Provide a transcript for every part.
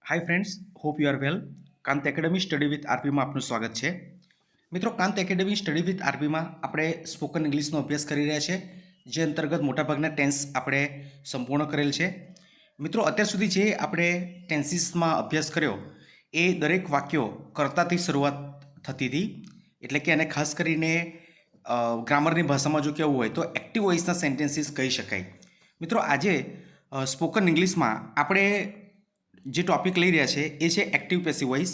Hi friends, hope you are well. Kant academy study with આરપીમાં આપનું સ્વાગત છે. મિત્રો, કાંત એકેડમી સ્ટડી વિથ આરપીમાં આપણે સ્પોકન ઇંગ્લિશનો અભ્યાસ કરી રહ્યા છે, જે અંતર્ગત મોટાભાગના ટેન્સ આપણે સંપૂર્ણ કરેલ છે. મિત્રો, અત્યાર સુધી જે આપણે ટેન્સીસમાં અભ્યાસ કર્યો એ દરેક વાક્યો કર્તાથી શરૂઆત થતી હતી, એટલે કે એને ખાસ કરીને ગ્રામરની ભાષામાં જો કહેવું હોય તો એક્ટિવ વોઇસના સેન્ટેન્સીસ કહી શકાય. મિત્રો, આજે સ્પોકન ઇંગ્લિશમાં આપણે જે ટોપિક લઈ રહ્યા છે એ છે active passive voice.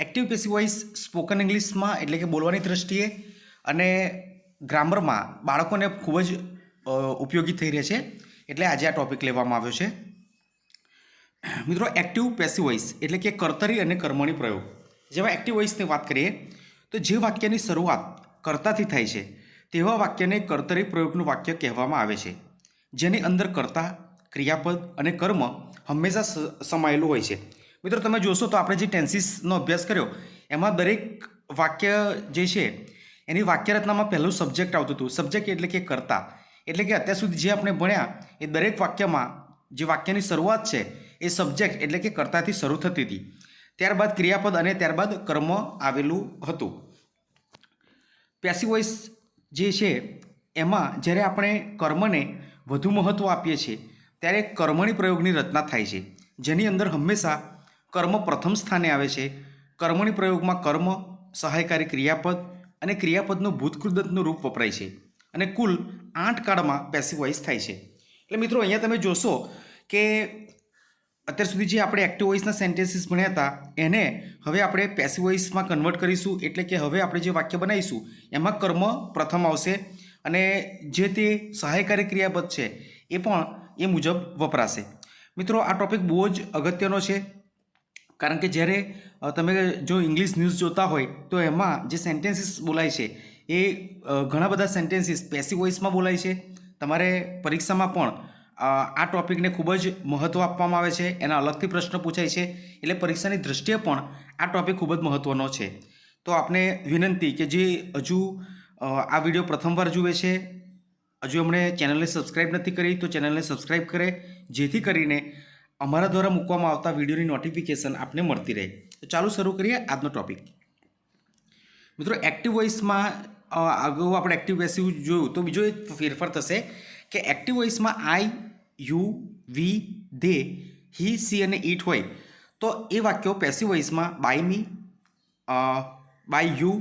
Active passive voice spoken ઇંગ્લિશમાં એટલે કે બોલવાની દ્રષ્ટિએ અને ગ્રામરમાં બાળકોને ખૂબ જ ઉપયોગી થઈ રહે છે, એટલે આજે આ ટોપિક લેવામાં આવ્યો છે. મિત્રો, એક્ટિવ પેસિવ વોઇસ એટલે કે કર્તરી અને કર્મણી પ્રયોગ. જેવા એક્ટિવ વોઇસની વાત કરીએ તો જે વાક્યની શરૂઆત કર્તાથી થાય છે તેવા વાક્યને કર્તરી પ્રયોગનું વાક્ય કહેવામાં આવે છે, જેની અંદર કર્તા, ક્રિયાપદ અને કર્મ હંમેશા સમાયેલું હોય છે. મિત્રો, તમે જોશો તો આપણે જે ટેન્સીસનો અભ્યાસ કર્યો એમાં દરેક વાક્ય જે છે એની વાક્યરચનામાં પહેલું સબ્જેક્ટ આવતું હતું. સબ્જેક્ટ એટલે કે કર્તા, એટલે કે અત્યાર સુધી જે આપણે ભણ્યા એ દરેક વાક્યમાં જે વાક્યની શરૂઆત છે એ સબ્જેક્ટ એટલે કે કર્તાથી શરૂ થતી હતી, ત્યારબાદ ક્રિયાપદ અને ત્યારબાદ કર્મ આવેલું હતું. પેસિવ વોઇસ જે છે એમાં જ્યારે આપણે કર્મને વધુ મહત્ત્વ આપીએ છીએ ત્યારે કર્મણી પ્રયોગની રચના થાય છે, જેની અંદર હંમેશા કર્મ પ્રથમ સ્થાને આવે છે. કર્મણી પ્રયોગમાં કર્મ, સહાયકારી ક્રિયાપદ અને ક્રિયાપદનું ભૂતકૃદંતનું રૂપ વપરાય છે અને કુલ 8 કાળમાં પેસિવ વોઇસ થાય છે. એટલે મિત્રો, અહીંયા તમે જોશો કે અત્યાર સુધી જે આપણે એક્ટિવ વોઇસના સેન્ટેન્સીસ ભણ્યા હતા એને હવે આપણે પેસિવ વોઇસમાં કન્વર્ટ કરીશું, એટલે કે હવે આપણે જે વાક્ય બનાવીશું એમાં કર્મ પ્રથમ આવશે અને જે તે સહાયકારી ક્રિયાપદ છે એ પણ એ મુજબ વપરાશે. મિત્રો, આ ટોપિક બહુ જ અગત્યનો છે, કારણ કે જ્યારે તમે જો ઇંગ્લિશ ન્યૂઝ જોતા હોય તો એમાં જે સેન્ટેન્સીસ બોલાય છે એ ઘણા બધા સેન્ટેન્સીસ પેસિવ વોઇસમાં બોલાય છે. તમારે પરીક્ષામાં પણ આ ટોપિકને ખૂબ જ મહત્ત્વ આપવામાં આવે છે, એના અલગથી પ્રશ્ન પૂછાય છે, એટલે પરીક્ષાની દૃષ્ટિએ પણ આ ટોપિક ખૂબ જ મહત્ત્વનો છે. તો આપને વિનંતી કે જે હજુ આ વિડીયો પ્રથમવાર જુએ છે, હજુ એમણે ચેનલને સબસ્ક્રાઈબ નથી કરી તો ચેનલને સબસ્ક્રાઈબ કરે, જેથી કરીને અમારા દ્વારા મૂકવામાં આવતા વિડીયોની નોટિફિકેશન આપને મળતી રહે. તો ચાલો શરૂ કરીએ આજનો ટોપિક. મિત્રો, એક્ટિવ વોઇસમાં અગાઉ આપણે એક્ટિવ પેસિવ જોયું તો બીજો એક ફેરફાર થશે કે એક્ટિવ વોઇસમાં I, you, we, they, he, she અને ઇટ હોય તો એ વાક્યો પેસિવ વોઇસમાં by me, by you,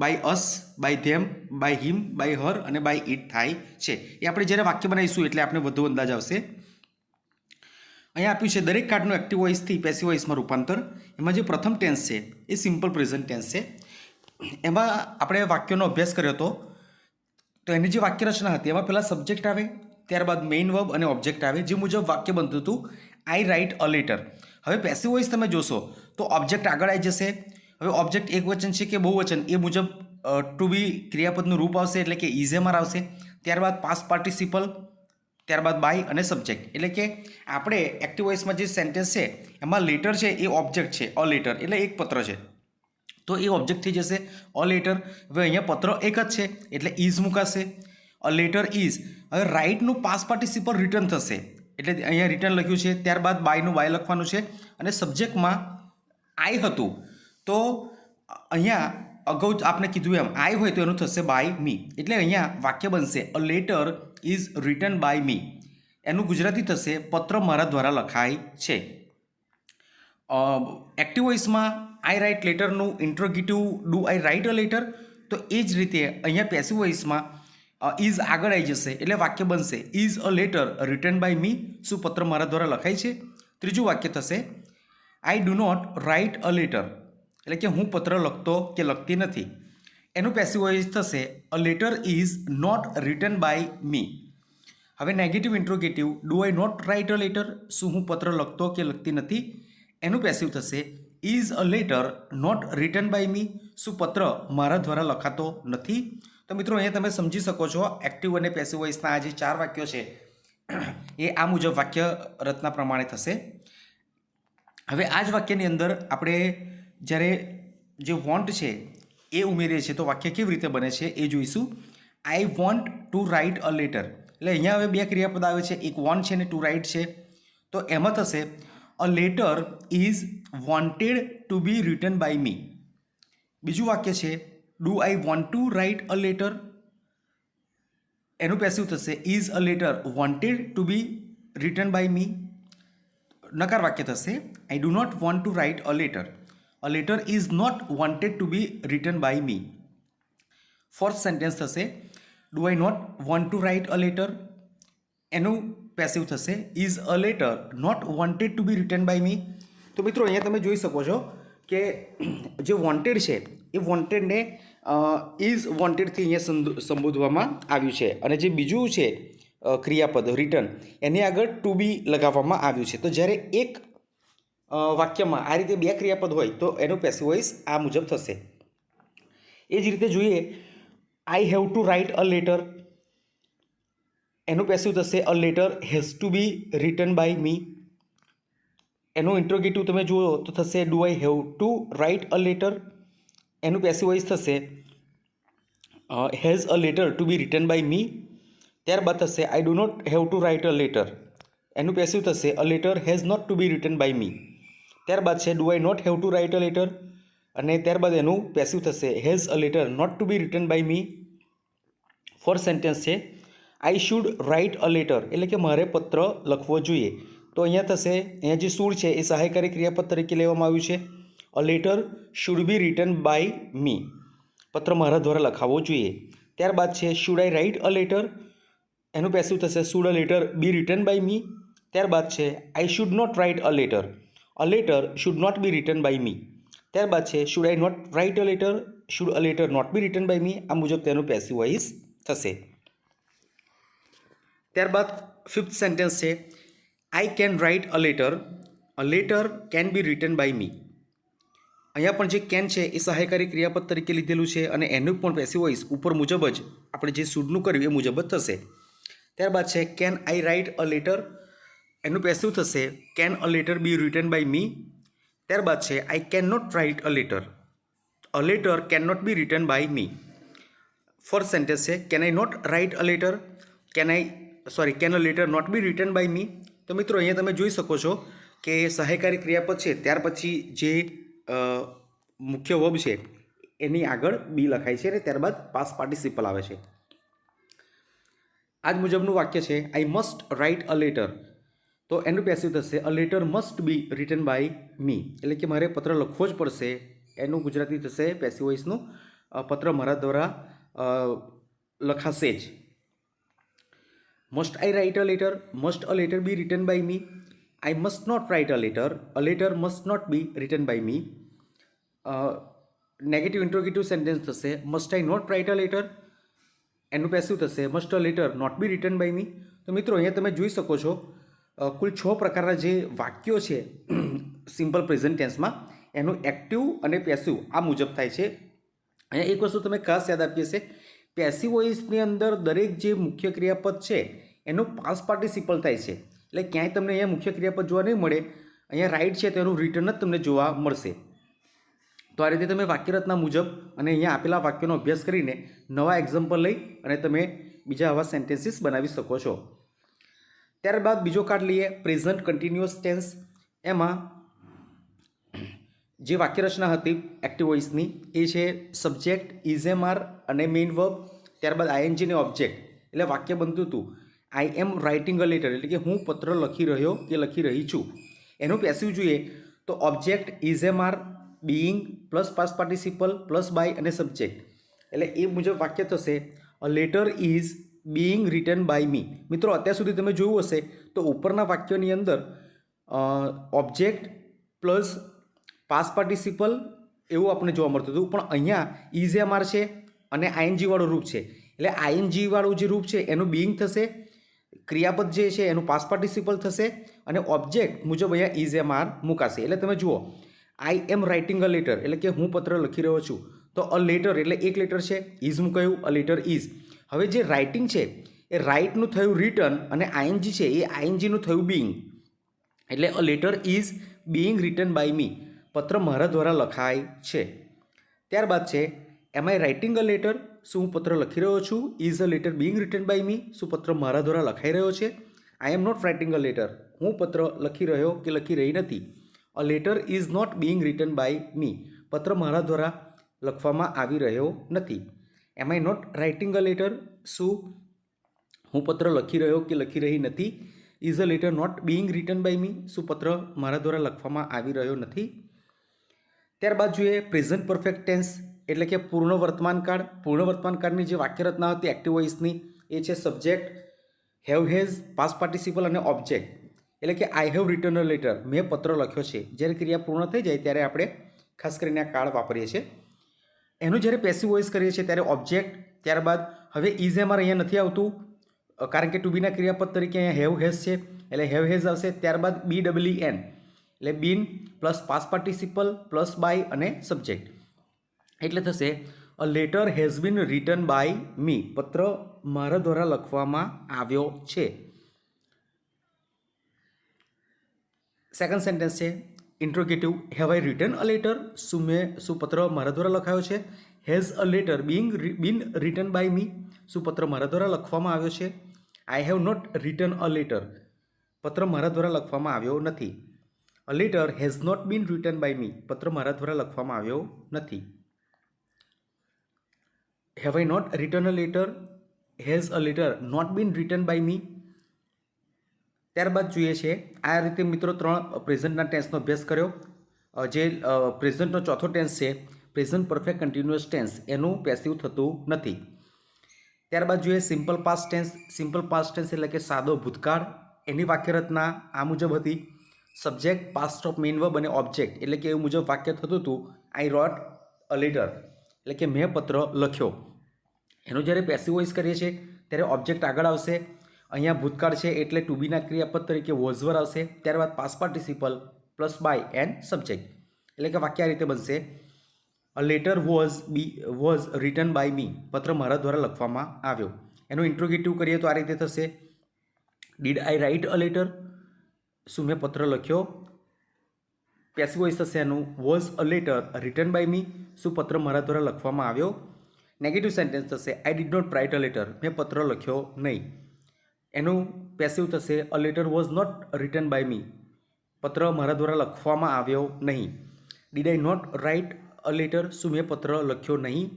by us, by them, by him, by her અને બાય ઇટ થાય છે. એ આપણે જ્યારે વાક્ય બનાવીશું એટલે આપણે વધુ અંદાજ આવશે. અહીંયા આપ્યું છે દરેક કાર્ડનું એક્ટિવ વોઇસથી પેસિવ વોઇસમાં રૂપાંતર. એમાં જે પ્રથમ ટેન્સ છે એ સિમ્પલ પ્રેઝન્ટ ટેન્સ છે. એમાં આપણે વાક્યનો અભ્યાસ કર્યો હતો તો એની જે વાક્ય રચના હતી એમાં પહેલાં સબ્જેક્ટ આવે, ત્યારબાદ મેઇન વર્બ અને ઓબ્જેક્ટ આવે, જે મુજબ વાક્ય બનતું હતું આઈ રાઇટ અ લેટર. હવે પેસિવ વોઇસ તમે જોશો તો ઓબ્જેક્ટ આગળ આવી જશે. હવે ઓબ્જેક્ટ એક વચન છે કે બહુવચન એ મુજબ ટુ બી ક્રિયાપદનું રૂપ આવશે, એટલે કે ઇઝેમર આવશે. ત્યારબાદ પાસ્ટ પાર્ટિસિપલ, ત્યારબાદ બાય અને સબ્જેક્ટ. એટલે કે આપણે એક્ટિવ વોઇસમાં જે સેન્ટેન્સ છે એમાં લેટર છે એ ઓબ્જેક્ટ છે, અ લેટર એટલે એક પત્ર છે તો એ ઓબ્જેક્ટ થઈ જશે અ લેટર. હવે અહીંયા પત્ર એક જ છે એટલે ઇઝ મુકાશે, અ લેટર ઇઝ. હવે રાઇટનું પાસ્ટ પાર્ટિસિપલ રિટર્ન થશે એટલે અહીંયા રિટર્ન લખ્યું છે, ત્યારબાદ બાયનું બાય લખવાનું છે અને સબ્જેક્ટમાં આઈ હતું તો અહીંયા અગાઉ આપણે કીધું એમ આઈ હોય તો એનું થશે બાય મી, એટલે અહીંયા વાક્ય બનશે a letter is written by me. એનું ગુજરાતી થશે પત્ર મારા દ્વારા લખાય છે. એક્ટિવ વોઇસમાં આઈ રાઇટ લેટરનું interrogative do I write a letter, તો એ જ રીતે અહીંયા પેસિવ વોઇસમાં ઇઝ આગળ આવી જશે એટલે વાક્ય બનશે is a letter written by me. શું પત્ર મારા દ્વારા લખાય છે? ત્રીજું વાક્ય થશે I do not write a letter, એટલે કે હું પત્ર લખતો કે લખતી નથી. એનું પેસિવ વોઇસ થશે a letter is not written by me. હવે negative interrogative do I not write a letter, શું હું પત્ર લખતો કે લખતી નથી? એનું પેસિવ થશે is a letter not written by me, શું પત્ર મારા દ્વારા લખાતો નથી? તો મિત્રો, અહીંયા તમે સમજી શકો છો એક્ટિવ અને પેસિવ વોઇસના આ જે 4 વાક્યો છે એ આ મુજબ વાક્ય રચના પ્રમાણે થશે. હવે આ જ વાક્યની અંદર આપણે જ્યારે જે વોન્ટ છે એ ઉમેરીએ છીએ તો વાક્ય કેવી રીતે બને છે એ જોઈશું. આઈ want to write a letter, એટલે અહીંયા હવે 2 ક્રિયાપદ આવે છે, એક વોન્ટ છે અને ટુ રાઇટ છે. તો એમાં થશે a letter is wanted to be written by me. બીજું વાક્ય છે do I want to write a letter. એનું પેસિવ થશે is a letter wanted to be written by me. નકાર વાક્ય થશે I do not want to write a letter. A letter is not wanted to be written by me. Fourth sentence થશે do I not want to write a letter. એનું passive થશે is a letter not wanted to be written by me. તો મિત્રો અહીંયા તમે જોઈ શકો છો કે જે વોન્ટેડ છે એ વોન્ટેડને ઇઝ વોન્ટેડથી અહીંયા સંબોધવામાં આવ્યું છે, અને જે બીજું છે ક્રિયાપદ રિટર્ન એની આગળ ટુ બી લગાવવામાં આવ્યું છે. તો જ્યારે એક વાક્યમાં આ રીતે બે ક્રિયાપદ હોય તો એનું પેસિવ વોઇસ આ મુજબ થશે. એ જ રીતે જોઈએ I have to write a letter. એનું પેસિવ થશે a letter has to be written by me. એનું ઇન્ટ્રોગેટિવ તમે જુઓ તો થશે do I have to write a letter. એનું પેસિવ વોઇસ થશે has a letter to be written by me. ત્યારબાદ થશે I do not have to write a letter. એનું પેસિવ થશે a letter has not to be written by me. ત્યારબાદ છે do I not have to write a letter, અને ત્યારબાદ એનું passive થશે has a letter not to be written by me. Fourth sentence છે I should write a letter, એટલે કે મારે પત્ર લખવો જોઈએ. તો અહીંયા થશે અહીંયા જે શુડ છે એ સહાયકારી ક્રિયાપદ તરીકે લેવામાં આવ્યું છે. A letter should be written by me. પત્ર મારા દ્વારા લખાવવો જોઈએ. ત્યારબાદ છે should I write a letter. એનું પેસિવ થશે should a letter be written by me. ત્યારબાદ છે I should not write a letter. A letter should not be written by me. ત્યારબાદ છે should I not write a letter, should a letter not be written by me. આ મુજબ તેનું passive voice થશે. ત્યારબાદ fifth sentence છે I can write a letter. A letter can be written by me. અહીંયા પણ જે કેન છે એ સહાયકારી ક્રિયાપદ તરીકે લીધેલું છે, અને એનું પણ પેસિવ વોઇસ ઉપર મુજબ જ આપણે જે શુડનું કર્યું એ મુજબ જ થશે. ત્યારબાદ છે can I write a letter. એનું પેસિવ થશે can a letter be written by me. ત્યારબાદ છે I can not write a letter. A letter can not be written by me. Fourth sentence છે can I not write a letter. Can a letter not be written by me. તો મિત્રો અહીંયા તમે જોઈ શકો છો કે સહાયકારી ક્રિયાપદ છે ત્યાર પછી જે મુખ્ય વર્બ છે એની આગળ બી લખાય છે, અને ત્યારબાદ પાસ્ટ પાર્ટિસિપલ આવે છે. આ જ મુજબનું વાક્ય છે I must write a letter. તો એનું પેસિવ થશે a letter must be written by me, એટલે કે મારે પત્ર લખવો જ પડશે. એનું ગુજરાતી થશે પેસિવ વોઇસનું પત્ર મારા દ્વારા લખાશે જ. Must I write a letter, must a letter be written by me. I must not write a letter must not be written by me. Negative interrogative sentence થશે must I not write a letter. એનું passive થશે must a letter not be written by me. તો મિત્રો અહીંયા તમે જોઈ શકો છો કુલ 6 પ્રકારના જે વાક્યો છે સિમ્પલ પ્રેઝન્ટ ટેન્સમાં એનું એક્ટિવ અને પેસિવ આ મુજબ થાય છે. અહીંયા એક વસ્તુ તમે ખાસ યાદ આપી હશે, પેસિવ વોઇસની અંદર દરેક જે મુખ્ય ક્રિયાપદ છે એનું પાસ્ટ પાર્ટિસિપલ થાય છે. એટલે ક્યાંય તમને અહીંયા મુખ્ય ક્રિયાપદ જોવા નહીં મળે, અહીંયા રાઇટ છે તેનું રિટર્ન જ તમને જોવા મળશે. તો આ રીતે તમે વાક્યરચના મુજબ અને અહીંયા આપેલા વાક્યોનો અભ્યાસ કરીને નવા એક્ઝામ્પલ લઈ અને તમે બીજા આવા સેન્ટેન્સીસ બનાવી શકો છો. ત્યારબાદ બીજો કાર્ડ લઈએ પ્રેઝન્ટ કન્ટિન્યુઅસ ટેન્સ. એમાં જે વાક્યરચના હતી એક્ટિવ વોઇસની એ છે સબ્જેક્ટ, ઇઝ-એમ-આર અને મેઇન વર્બ. ત્યારબાદ આઈએનજી ને ઓબ્જેક્ટ. એટલે વાક્ય બનતું હતું આઈ એમ રાઇટિંગ અ લેટર, એટલે કે હું પત્ર લખી રહ્યો કે લખી રહી છું. એનું પેસિવ જોઈએ તો object, is am are, being plus past participle plus by અને સબ્જેક્ટ. એટલે એ મુજબ વાક્ય થશે a letter is being written by me. મિત્રો અત્યાર સુધી તમે જોયું હશે તો ઉપરના વાક્યોની અંદર ઓબ્જેક્ટ પ્લસ પાસ્ટ પાર્ટિસિપલ એવું આપણે જોવા મળતું હતું, પણ અહીંયા ઇઝ-એમ-આર છે અને આઈએનજી વાળું રૂપ છે. એટલે આઈએનજી વાળું જે રૂપ છે એનું બીઇંગ થશે, ક્રિયાપદ જે છે એનું પાસ્ટ પાર્ટિસિપલ થશે, અને ઓબ્જેક્ટ મુજબ અહીંયા ઇઝ-એમ-આર મુકાશે. એટલે તમે જુઓ આઈ એમ રાઇટિંગ અ લેટર, એટલે કે હું પત્ર લખી રહ્યો છું. તો અ લેટર એટલે એક લેટર છે, ઇઝ મુકાયું, અ લેટર ઇઝ. હવે જે રાઇટિંગ છે એ રાઇટનું થયું રિટર્ન, અને આઈએનજી છે એ આઈએનજીનું થયું બીઇંગ. એટલે a letter is being written by me. પત્ર મારા દ્વારા લખાય છે. ત્યારબાદ છે એમ આઈ રાઇટિંગ અ લેટર, શું હું પત્ર લખી રહ્યો છું. Is a letter being written by me, શું પત્ર મારા દ્વારા લખાઈ રહ્યો છે. I am not writing a letter, હું પત્ર લખી રહ્યો કે લખી રહી નથી. A letter is not being written by me, પત્ર મારા દ્વારા લખવામાં આવી રહ્યો નથી. Am I not writing a letter, શું હું પત્ર લખી રહ્યો કે લખી રહી નથી. Is a letter not being written by me, શું પત્ર મારા દ્વારા લખવામાં આવી રહ્યો નથી. ત્યારબાદ જોઈએ પ્રેઝન્ટ પરફેક્ટ ટેન્સ, એટલે કે પૂર્ણ વર્તમાનકાળ. પૂર્ણ વર્તમાનકાળની જે વાક્ય રચના હતી એક્ટિવ વોઇસની, એ છે subject, have has, past participle અને ઓબ્જેક્ટ. એટલે કે I have written a letter, મેં પત્ર લખ્યો છે. જ્યારે ક્રિયા પૂર્ણ થઈ જાય ત્યારે આપણે ખાસ કરીને આ કાળ વાપરીએ છીએ. એનું જ્યારે પેસિવ વોઇસ કરીએ છીએ ત્યારે ઓબ્જેક્ટ, ત્યારબાદ હવે ઇઝ એમઆર અહીંયા નથી આવતું કારણ કે ટુ બીના ક્રિયાપદ તરીકે અહીંયા હેવ હેઝ છે, એટલે હેવ હેઝ આવશે. ત્યારબાદ BEEN, એટલે been plus past participle plus by અને સબ્જેક્ટ, એટલે થશે a letter has been written by me, પત્ર મારા દ્વારા લખવામાં આવ્યો છે. સેકન્ડ સેન્ટેન્સ છે interrogative, have I written a letter, શું પત્ર મારા દ્વારા લખાયો છે. Has a letter been written by me, શું પત્ર મારા દ્વારા લખવામાં આવ્યો છે. I have not written a letter, પત્ર મારા દ્વારા લખવામાં આવ્યો નથી. A letter has not been written by me, પત્ર મારા દ્વારા લખવામાં આવ્યો નથી. Have I not written a letter, has a letter not been written by me. ત્યારબાદ જોઈએ છે આ રીતે મિત્રો 3 પ્રેઝન્ટના ટેન્સનો અભ્યાસ કર્યો. જે પ્રેઝન્ટનો ચોથો ટેન્સ છે પ્રેઝન્ટ પરફેક્ટ કન્ટિન્યુઅસ ટેન્સ, એનું પેસિવ થતું નથી. ત્યારબાદ જોઈએ simple past tense. Simple past tense એટલે કે સાદો ભૂતકાળ. એની વાક્ય રચના આ મુજબ હતી: subject, past of main verb અને ઓબ્જેક્ટ. એટલે કે એ મુજબ વાક્ય થતું હતું આઈ રોટ અ લેટર, એટલે કે મેં પત્ર લખ્યો. એનું જ્યારે પેસિવ વોઇસ કરીએ છીએ ત્યારે ઓબ્જેક્ટ આગળ આવશે. અહીંયા ભૂતકાળ છે એટલે ટુ બીના ક્રિયાપદ તરીકે વોઝ વર આવશે. ત્યારબાદ past participle plus by and subject, એટલે કે વાક્ય આ રીતે બનશે: a letter was written by me, પત્ર મારા દ્વારા લખવામાં આવ્યો. એનું ઇન્ટ્રોગેટિવ કરીએ તો આ રીતે થશે: did I write a letter, શું મેં પત્ર લખ્યો. પેસિવ વોઇસ થશે એનું was a letter written by me, શું પત્ર મારા દ્વારા લખવામાં આવ્યો. નેગેટિવ સેન્ટેન્સ થશે I did not write a letter, મેં પત્ર લખ્યો નહીં. એનું પેસિવ થશે a letter was not written by me, પત્ર મારા દ્વારા લખવામાં આવ્યો નહીં. Did I not write a letter, શું મેં પત્ર લખ્યો નહીં.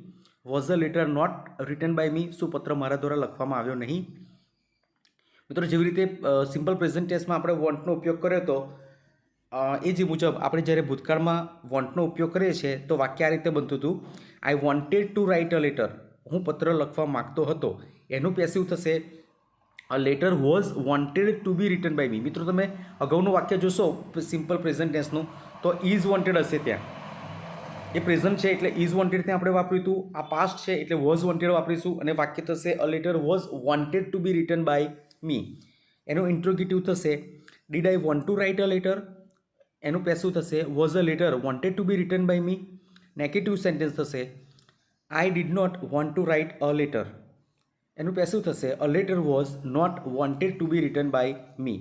Was a letter not written by me, શું પત્ર મારા દ્વારા લખવામાં આવ્યો નહીં. મિત્રો જેવી રીતે સિમ્પલ પ્રેઝન્ટ ટેન્સમાં આપણે વોન્ટનો ઉપયોગ કર્યો હતો એ જ મુજબ આપણે જ્યારે ભૂતકાળમાં વોન્ટનો ઉપયોગ કરીએ છીએ તો વાક્ય આ રીતે બનતું હતું: I wanted to write a letter, હું પત્ર લખવા માગતો હતો. એનું પેસિવ થશે a letter was wanted to be written by me. મિત્રો તમે અગાઉનું વાક્ય જોશો સિમ્પલ પ્રેઝન્ટ ટેન્સનું તો ઇઝ વોન્ટેડ હશે. ત્યાં એ પ્રેઝન્ટ છે એટલે ઇઝ વોન્ટેડ ત્યાં આપણે વાપર્યું હતું. આ પાસ્ટ છે એટલે વોઝ વોન્ટેડ વાપરીશું અને વાક્ય થશે a letter was wanted to be written by me. એનું ઇન્ટ્રોગેટિવ થશે did I want to write a letter, એનું પેસિવ થશે was a letter wanted to be written by me. Negative sentence થશે I did not want to write a letter, એનું passive થશે a letter was not wanted to be written by me.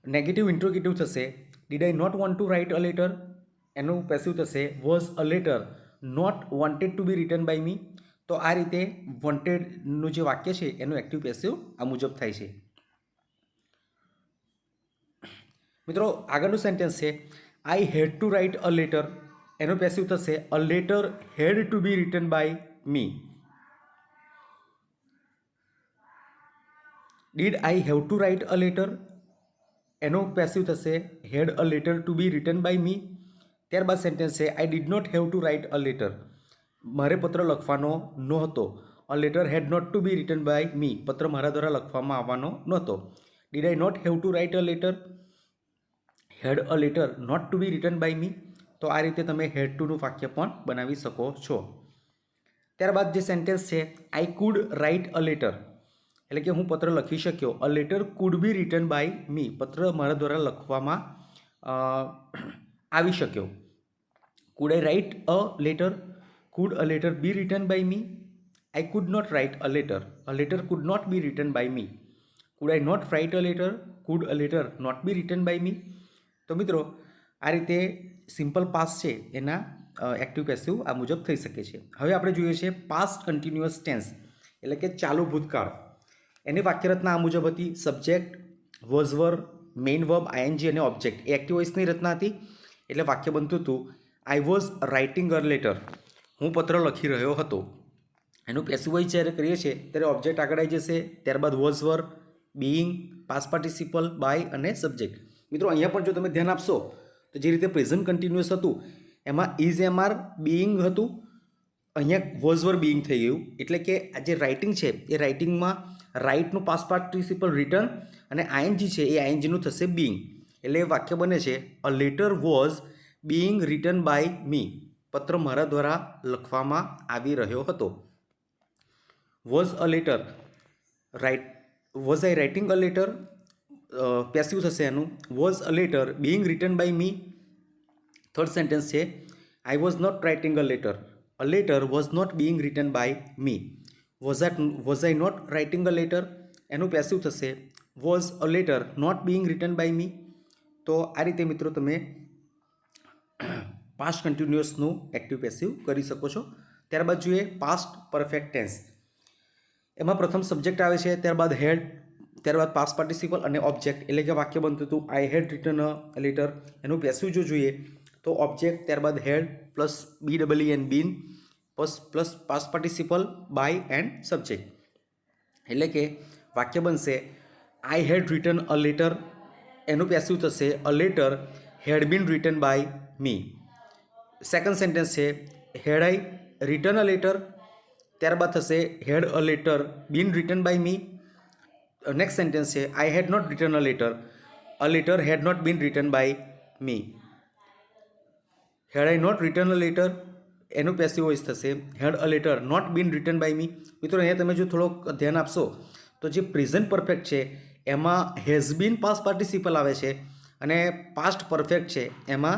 Negative interrogative થશે did I not want to write a letter, એનું passive થશે was a letter not wanted to be written by me. તો આ રીતે વોન્ટેડનું જે વાક્ય છે એનું એક્ટિવ પેસિવ આ મુજબ થાય છે. મિત્રો આગળનું સેન્ટેન્સ છે I had to write a letter, એનો પેસિવ થશે a letter had to be written by me. Did I have to write a letter, એનો પેસિવ થશે had a letter to be written by me. ત્યારબાદ sentence છે I did not have to write a letter, મારે પત્ર લખવાનો નહોતો. A letter had not to be written by me, પત્ર મારા દ્વારા લખવામાં આવવાનો નહોતો. Did I not have to write a letter, had a letter not to be written by me. તો આ રીતે તમે હેડ ટુનું વાક્ય પણ બનાવી શકો છો. ત્યારબાદ જે સેન્ટેન્સ છે I could write a letter, એટલે કે હું પત્ર લખી શક્યો. A letter could be written by me, પત્ર મારા દ્વારા લખવામાં આવી શક્યો. Could I write a letter, could a letter be written by me. I could not write a letter could not be written by me. Could I not write a letter, could a letter not be written by me. તો મિત્રો આ રીતે simple past છે એના active passive આ મુજબ થઈ શકે છે. હવે આપણે જોઈએ છીએ પાસ્ટ કન્ટિન્યુઅસ ટેન્સ, એટલે કે ચાલુ ભૂતકાળ. એની વાક્યરચના આ મુજબ હતી: subject, was var, main verb, ING અને ઓબ્જેક્ટ એ એક્ટિવ વોઇસની રચના હતી. એટલે વાક્ય બનતું હતું I was writing a letter, હું પત્ર લખી રહ્યો હતો. એનું પેસિવ વોઇસ જ્યારે કરીએ છીએ ત્યારે ઓબ્જેક્ટ આગળ આવી જશે, ત્યારબાદ was were, being, past participle, by અને સબ્જેક્ટ. મિત્રો અહીંયા પણ જો તમે ધ્યાન આપશો તો જે રીતે પ્રેઝન્ટ કન્ટિન્યુઅસ હતું એમાં ઇઝ એમઆર બીઇંગ હતું, અહીંયા વોઝ વર બીઇંગ થઈ ગયું. એટલે કે આ જે રાઇટિંગ છે એ રાઇટિંગમાં રાઇટનું પાસ્ટ પાર્ટિસિપલ રિટર્ન અને આઈએનજી છે એ આઈએનજીનું થશે બીઇંગ. એટલે વાક્ય બને છે a letter was being written by me, પત્ર મારા દ્વારા લખવામાં આવી રહ્યો હતો. Was a letter, was I writing a letter, passive થશે એનું. Was a letter being written by me. Third sentence છે I was not writing a letter was not being written by me. Was I not writing a letter, એનું passive થશે was a letter not being written by me. તો આ રીતે મિત્રો તમે past કન્ટિન્યુઅસનું active passive કરી શકો છો. ત્યારબાદ જોઈએ પાસ્ટ પરફેક્ટ ટેન્સ. એમાં પ્રથમ સબ્જેક્ટ આવે છે, ત્યારબાદ હેડ, ત્યારબાદ પાસ્ટ પાર્ટિસિપલ અને ઓબ્જેક્ટ. એટલે કે વાક્ય બનતું હતું I had written a letter, એનું પેસિવ જો જોઈએ તો ઓબ્જેક્ટ, ત્યારબાદ had plus BEEN been plus past participle by and subject. એટલે કે વાક્ય બનશે I had written a letter, એનું પેસિવ થશે a letter had been written by me. Second sentence છે had I written a letter, ત્યારબાદ થશે had a letter been written by me. Next sentence છે I had not written a letter had not been written by me. Had I not written a letter, એનું passive voice થશે had a letter not been written by me. મિત્રો અહીંયા તમે જો થોડોક ધ્યાન આપશો તો જે પ્રેઝન્ટ પરફેક્ટ છે એમાં હેઝ બીન પાસ્ટ પાર્ટિસિપલ આવે છે અને પાસ્ટ પરફેક્ટ છે એમાં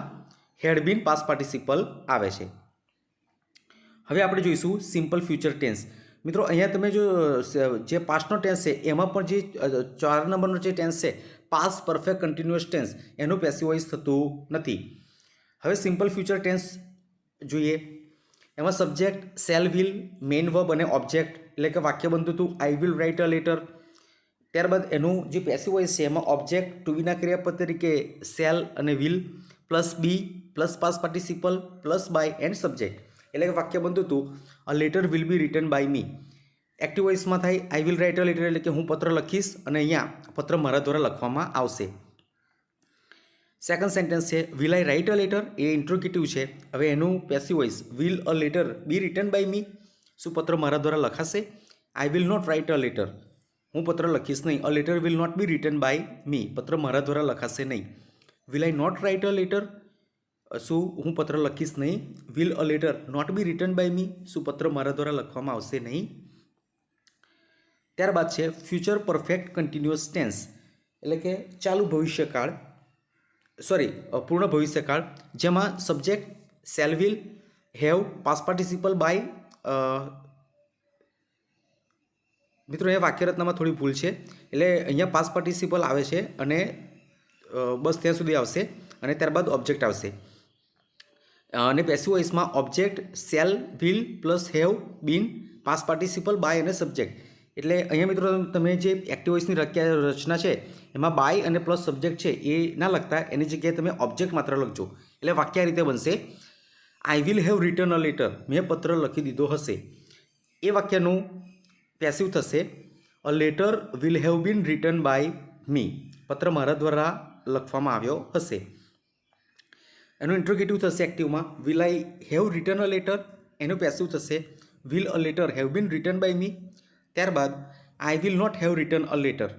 હેડ બીન પાસ્ટ પાર્ટિસિપલ આવે છે. હવે આપણે જોઈશું સિમ્પલ ફ્યુચર ટેન્સ. મિત્રો અહીંયા તમે જો જે પાસ્ટનો ટેન્સ છે એમાં પણ જે 4 નંબરનો જે ટેન્સ છે પાસ્ટ પરફેક્ટ કન્ટિન્યુઅસ ટેન્સ, એનું પેસિવ વોઇસ થતું નથી. હવે સિમ્પલ ફ્યુચર ટેન્સ જોઈએ. એમાં subject, shall, will, main verb અને ઓબ્જેક્ટ. એટલે કે વાક્ય બનતું હતું I will write a letter. ત્યારબાદ એનું જે પેસિવ વોઇસ છે એમાં ઓબ્જેક્ટ ટુ બીના ક્રિયાપદ તરીકે શેલ અને will plus be plus past participle plus by and subject. એટલે કે વાક્ય બનતું હતું a letter will be written by me. Active વોઇસમાં થાય I will write a letter, એટલે કે હું પત્ર લખીશ અને અહીંયા પત્ર મારા દ્વારા લખવામાં આવશે. સેકન્ડ સેન્ટેન્સ છે will I write a letter, એ ઇન્ટ્રોગેટિવ છે. હવે એનું passive voice will a letter be written by me, શું પત્ર મારા દ્વારા લખાશે? I will not write a letter, હું પત્ર લખીશ નહીં. A letter will not be written by me, પત્ર મારા દ્વારા લખાશે નહીં. Will I not write a letter, શું હું પત્ર લખીશ નહીં. Will a letter not be written by me, શું પત્ર મારા દ્વારા લખવામાં આવશે નહીં. ત્યારબાદ છે ફ્યુચર પરફેક્ટ કન્ટિન્યુઅસ ટેન્સ, એટલે કે ચાલુ ભવિષ્યકાળ, પૂર્ણ ભવિષ્યકાળ, જેમાં subject shall, will, have, past participle by. મિત્રો અહીંયા વાક્યરચનામાં થોડી ભૂલ છે, એટલે અહીંયા પાસ્ટ પાર્ટિસિપલ આવે છે અને બસ ત્યાં સુધી આવશે અને ત્યારબાદ ઓબ્જેક્ટ આવશે. અને પેસિવ વોઇસમાં object shall, will plus have, been, past participle by અને સબ્જેક્ટ. એટલે અહીંયા મિત્રો તમે જે એક્ટિવ વોઇસની રચના છે એમાં બાય અને પ્લસ સબ્જેક્ટ છે એ ના લખતા, એની જગ્યાએ તમે ઓબ્જેક્ટ માત્ર લખજો. એટલે વાક્ય આ રીતે બનશે I will have written a letter, મેં પત્ર લખી દીધો હશે. એ વાક્યનું પેસિવ થશે a letter will have been written by me, પત્ર મારા દ્વારા લખવામાં આવ્યો હશે. એનું ઇન્ટ્રોગેટિવ થશે એક્ટિવમાં will I have written a letter, એનું પેસિવ થશે will a letter have been written by me. ત્યારબાદ I will not have written a letter,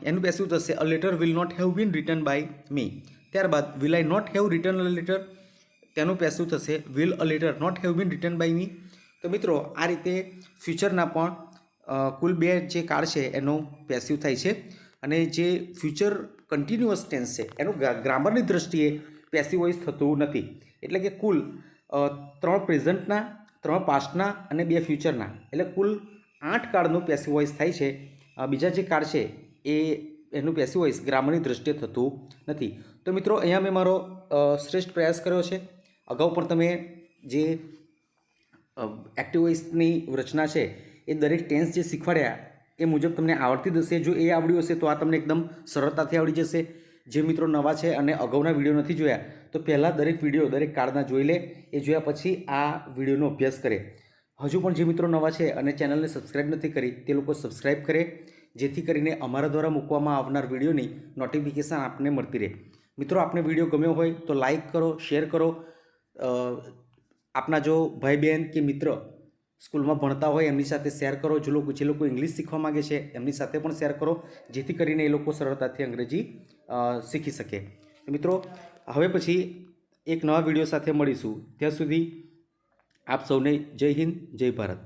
એનું પેસિવ થશે a letter will not have been written by me. ત્યારબાદ will I not have written a letter, તેનું passive થશે will a letter not have been written by me. તો મિત્રો આ રીતે ફ્યુચરના પણ કુલ 2 જે કાળ છે એનો પેસિવ થાય છે અને જે ફ્યુચર કન્ટિન્યુઅસ ટેન્સ છે એનું ગ્રામરની દ્રષ્ટિએ પેસિવ વોઇસ થતું નથી. એટલે કે કુલ 3 પ્રેઝન્ટના, 3 પાસ્ટના અને 2 ફ્યુચરના, એટલે કુલ 8 કાળનું પેસિવ વોઇસ થાય છે. બીજા જે કાળ છે એનું પેસિવ વોઇસ ગ્રામરની દ્રષ્ટિએ થતું નથી. તો મિત્રો અહીંયા મેં મારો શ્રેષ્ઠ પ્રયાસ કર્યો છે. અગાઉ પણ તમે જે એક્ટિવ વોઇસની રચના છે એ દરેક ટેન્સ જે શીખવાડ્યા એ મુજબ તમને આવડતી જ હશે. જો એ આવડ્યું હશે તો આ તમને એકદમ સરળતાથી આવડી જશે. જે મિત્રો નવા છે અને અગાઉના વિડીયો નથી જોયા તો પહેલાં દરેક વિડીયો દરેક કાર્ડના જોઈ લે. એ જોયા પછી આ વિડીયોનો અભ્યાસ કરે. હજુ પણ જે મિત્રો નવા છે અને ચેનલને સબસ્ક્રાઈબ નથી કરી તે લોકો સબસ્ક્રાઈબ કરે, જેથી કરીને અમારા દ્વારા મૂકવામાં આવનાર વિડીયોની નોટિફિકેશન આપને મળતી રહે. મિત્રો, આપને વિડીયો ગમ્યો હોય તો લાઈક કરો, શેર કરો. આપના જો ભાઈ બહેન કે મિત્ર સ્કૂલમાં ભણતા હોય એમની સાથે શેર કરો. જે લોકો ઇંગ્લિશ શીખવા માગે છે એમની સાથે પણ શેર કરો, જેથી કરીને એ લોકો સરળતાથી અંગ્રેજી શીખી શકે. મિત્રો, હવે પછી એક નવા વિડીયો સાથે મળીશું. ત્યાં સુધી આપ સૌને જય હિન્દ, જય ભારત.